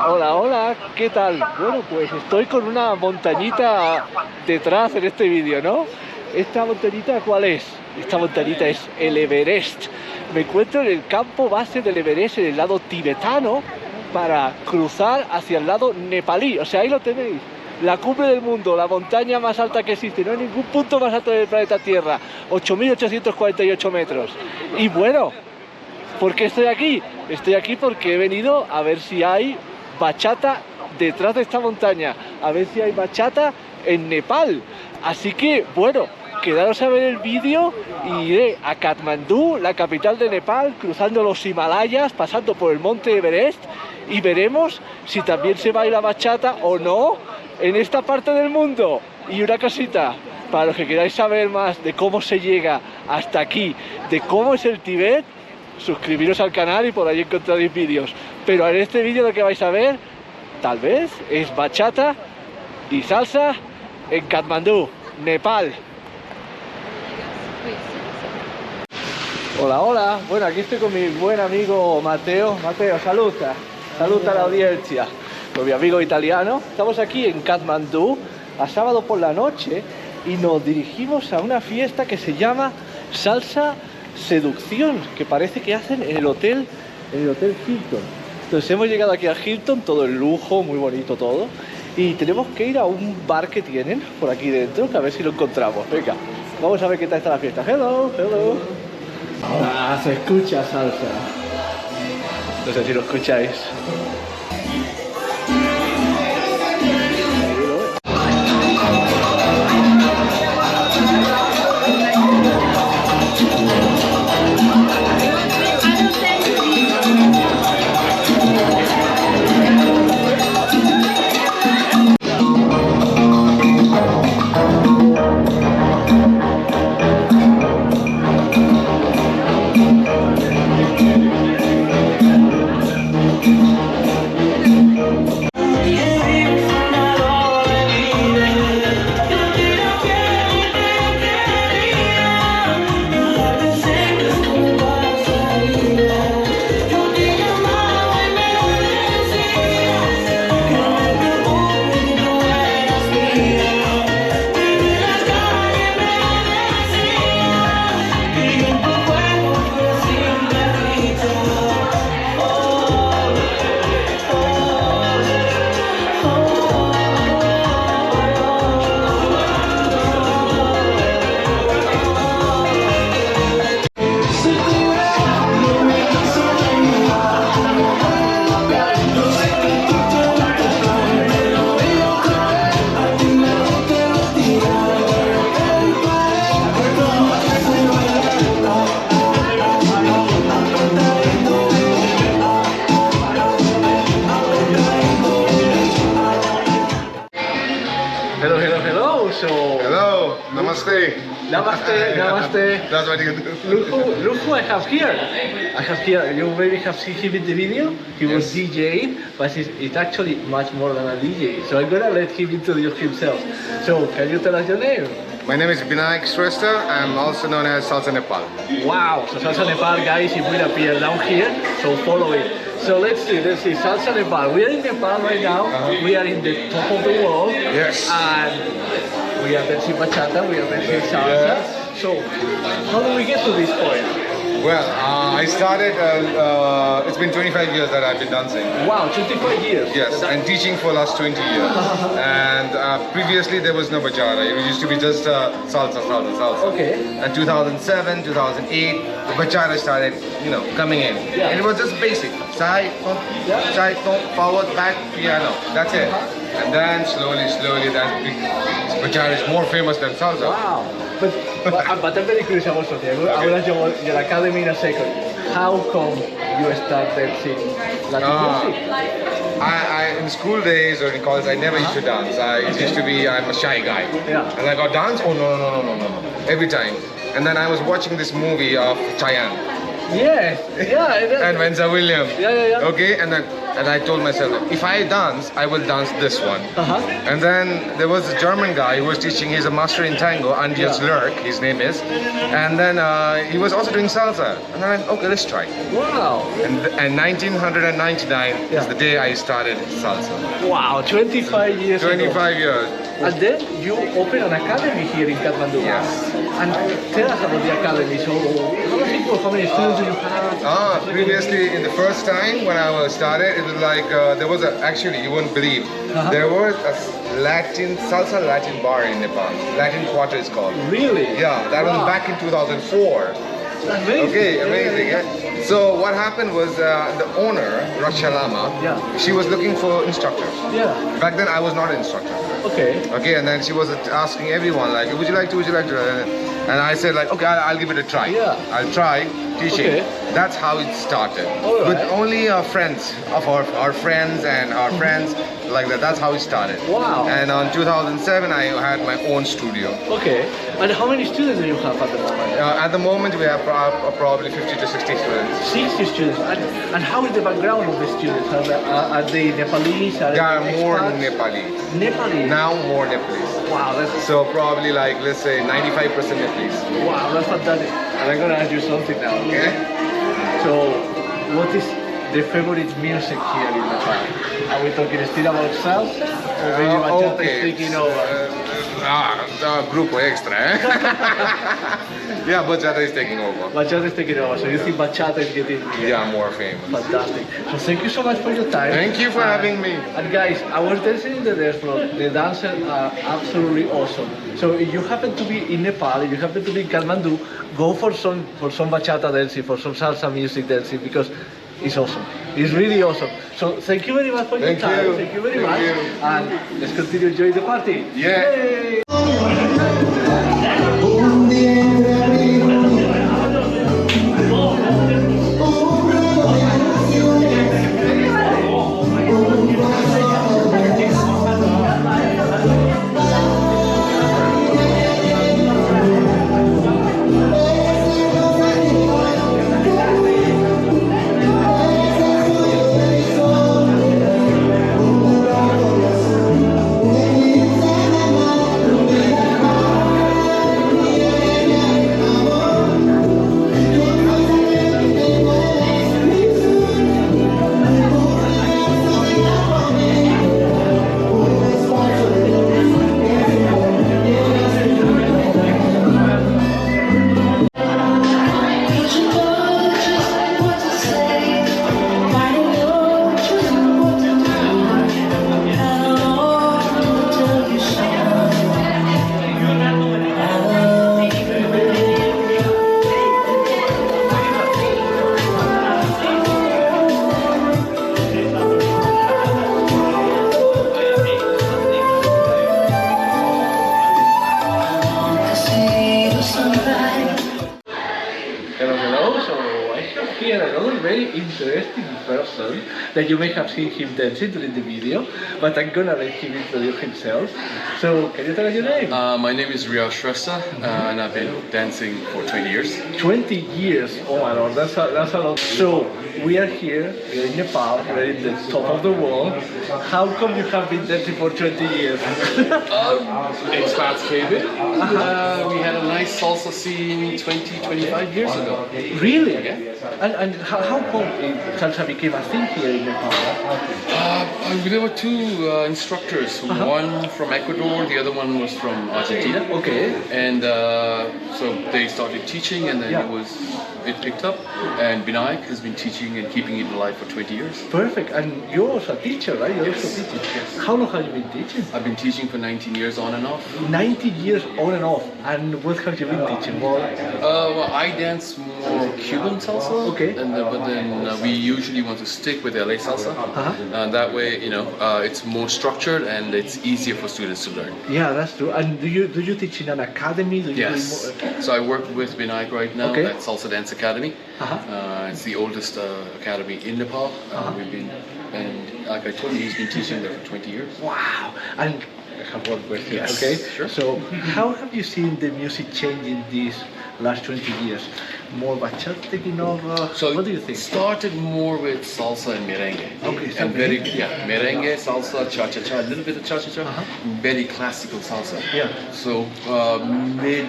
Hola, hola, ¿qué tal? Bueno, pues estoy con una montañita detrás en este vídeo, ¿no? ¿Esta montañita cuál es? Esta montañita es el Everest. Me encuentro en el campo base del Everest, en el lado tibetano, para cruzar hacia el lado nepalí. O sea, ahí lo tenéis. La cumbre del mundo, la montaña más alta que existe. No hay ningún punto más alto del planeta Tierra. 8.848 metros. Y bueno, ¿por qué estoy aquí? Estoy aquí porque he venido a ver si hay bachata detrás de esta montaña. A ver si hay bachata en Nepal. Así que, bueno, quedaros a ver el vídeo y iré a Katmandú, la capital de Nepal, cruzando los Himalayas, pasando por el monte Everest y veremos si también se baila bachata o no en esta parte del mundo. Y una cosita, para los que queráis saber más de cómo se llega hasta aquí, de cómo es el Tíbet, suscribiros al canal y por ahí encontraréis vídeos. Pero en este vídeo lo que vais a ver, tal vez, es bachata y salsa en Katmandú, Nepal. Hola, hola. Bueno, aquí estoy con mi buen amigo Mateo. Mateo, saluda. Saluda a la audiencia. Con mi amigo italiano. Estamos aquí en Katmandú a sábado por la noche y nos dirigimos a una fiesta que se llama Salsa Seducción, que parece que hacen en el hotel Hilton. Entonces hemos llegado aquí al Hilton, todo el lujo, muy bonito todo, y tenemos que ir a un bar que tienen por aquí dentro, que a ver si lo encontramos. Venga, vamos a ver qué tal está la fiesta. Hello, hello. Ah, se escucha salsa. No sé si lo escucháis. Hello, namaste. Namaste, namaste. That's what you do. Look who I have here. I have here, you maybe have seen him in the video. He was DJing, but it's actually much more than a DJ. So I'm gonna let him introduce himself. So, can you tell us your name? My name is RI Resta. I'm also known as Salsa Nepal. Wow, so Salsa Nepal, guys, it will appear down here, so follow it. So let's see, Salsa Nepal. We are in Nepal right now. We are in the top of the world. Yes. And we are dancing bachata, we are dancing salsa. Yes. So, how do we get to this point? Well, I started, it's been 25 years that I've been dancing. Wow, 25 years. Yes, and teaching for last 20 years. And previously there was no bachata. It used to be just salsa. Okay. And 2007, 2008, the bachata started, coming in. Yeah. And it was just basic. Side, forward, back, piano. That's it. And then slowly, bachata is more famous than salsa. Wow. But I'm very curious also, Diego. I will ask you about your academy in a second. How come you start dancing Latin music? I in school days or in college, I never used to dance. I'm a shy guy. Yeah. And I got dance? Oh, no. Every time. And then I was watching this movie of Cheyenne. Yeah. And Wenza Williams. Yeah. Okay, and then and I told myself, if I dance, I will dance this one. Uh-huh. And then there was a German guy who was teaching. He's a master in tango, Andreas Lurk, his name is. And then he was also doing salsa. And I went, okay, let's try. Wow. And 1999 is the day I started salsa. Wow, 25 years ago. 25 years. And then you open an academy here in Kathmandu. Yes. And tell us about the academy. So how many students do you have? Previously, in the first time when I was started, it was like, there was actually, you wouldn't believe, there was a salsa Latin bar in Nepal. Latin Quarter is called. Really? Yeah, that was back in 2004. Amazing. Okay, amazing. Yeah. So what happened was the owner, Rasha Lama, she was looking for instructors. Yeah. Back then I was not an instructor. Okay. Okay, and then she was asking everyone like, would you like to? And I said like, okay, I'll give it a try. Yeah. I'll try teaching. Okay. That's how it started. All right. With only our friends, of our friends and our friends, like that. That's how it started. Wow. And on 2007, I had my own studio. Okay. And how many students do you have at the moment? At the moment, we have probably 50 to 60 students. 60 students. And how is the background of the students? Are they Nepalese? Are There are they more expats? Nepalese. Nepalese? Now more Nepalese. Wow, that's So probably like, let's say 95% Nepalese. wow, that's fantastic. And I'm gonna ask you something now, okay? So, what is the favorite music here in Nepal? Are we talking still about salsa? Or maybe bachata is taking over? Grupo extra, eh? Yeah, bachata is taking over. Bachata is taking over, so you think bachata is getting Yeah, more famous. fantastic. So thank you so much for your time. Thank you for having me. And guys, our dancers in the dance floor, the dancers are absolutely awesome. So if you happen to be in Nepal, if you happen to be in Kathmandu, go for some bachata dancing, for some salsa music dancing, because it's awesome. It's really awesome. So thank you very much for your time. Thank you very much. And let's continue enjoying the party. Yeah. Yay! Here another very interesting person that you may have seen him dancing during the video, but I'm gonna let him introduce himself. So, can you tell us your name? My name is RI Resta, and I've been dancing for 20 years. 20 years, oh my lord, that's a lot. So, we are here, we're in Nepal, we're in the top of the world. How come you have been dancing for 20 years? Expats came in. We had a nice salsa scene 25 years ago. Really? Yeah. And how come salsa became a thing here in Nepal? There were two instructors, one from Ecuador, the other one was from Argentina. Okay. And so they started teaching, and then it picked up. And Binayak has been teaching and keeping it alive for 20 years. Perfect. And you're also a teacher, right? You're also teaching. Yes. How long have you been teaching? I've been teaching for 19 years on and off. 90 years on and off. And what have you been teaching? Well, I dance more Cuban salsa. Okay. But then we usually want to stick with LA salsa. That way, it's more structured and it's easier for students to learn. Yeah, that's true. And do you teach in an academy? Yes. So I work with Binayak right now Okay. at Salsa Dance Academy. It's the oldest academy in Nepal. And like I told you, he's been teaching there for 20 years. Wow. And I have one question. Yes, Okay. sure. So how have you seen the music change in these last 20 years? more bachata thinking of? So What do you it think? started more with salsa and merengue. Okay, so and very merengue, salsa, cha cha cha, a little bit of cha cha cha, very classical salsa. Yeah. So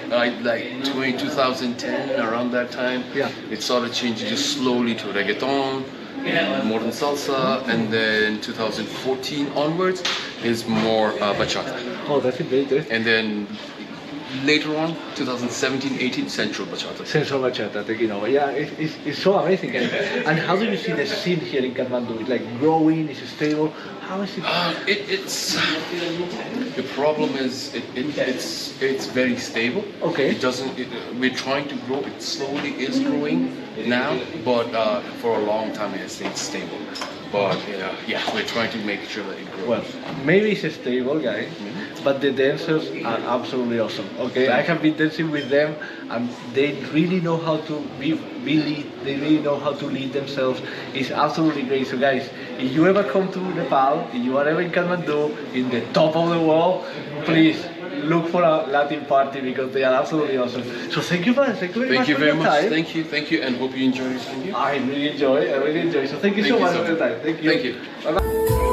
like 2010 around that time, Yeah. it started changing just slowly to reggaeton, modern salsa, and then 2014 onwards is more bachata, Oh, that's very interesting. and then later on 2017-18 central bachata. Sensual bachata taking over. Yeah, it's so amazing. And how do you see the scene here in Kathmandu? It's like growing, it's stable. How is it? It's the problem is it's very stable. Okay. It doesn't. We're trying to grow. It slowly is growing now, but for a long time it has stayed stable. But yeah, we're trying to make sure that it grows. Well, maybe it's stable, guys, but the dancers are absolutely awesome. Okay, I have been dancing with them, and they really know how to be lead. They really know how to lead themselves. It's absolutely great. So, guys, if you ever come to Nepal, if you are ever in Kathmandu, in the top of the world, please look for a Latin party because they are absolutely awesome. So, thank you very much. Thank you for very your much. time. Thank you, and hope you enjoy your time here. I really enjoy. So, thank you so much for your time. Thank you. Thank you. Bye bye.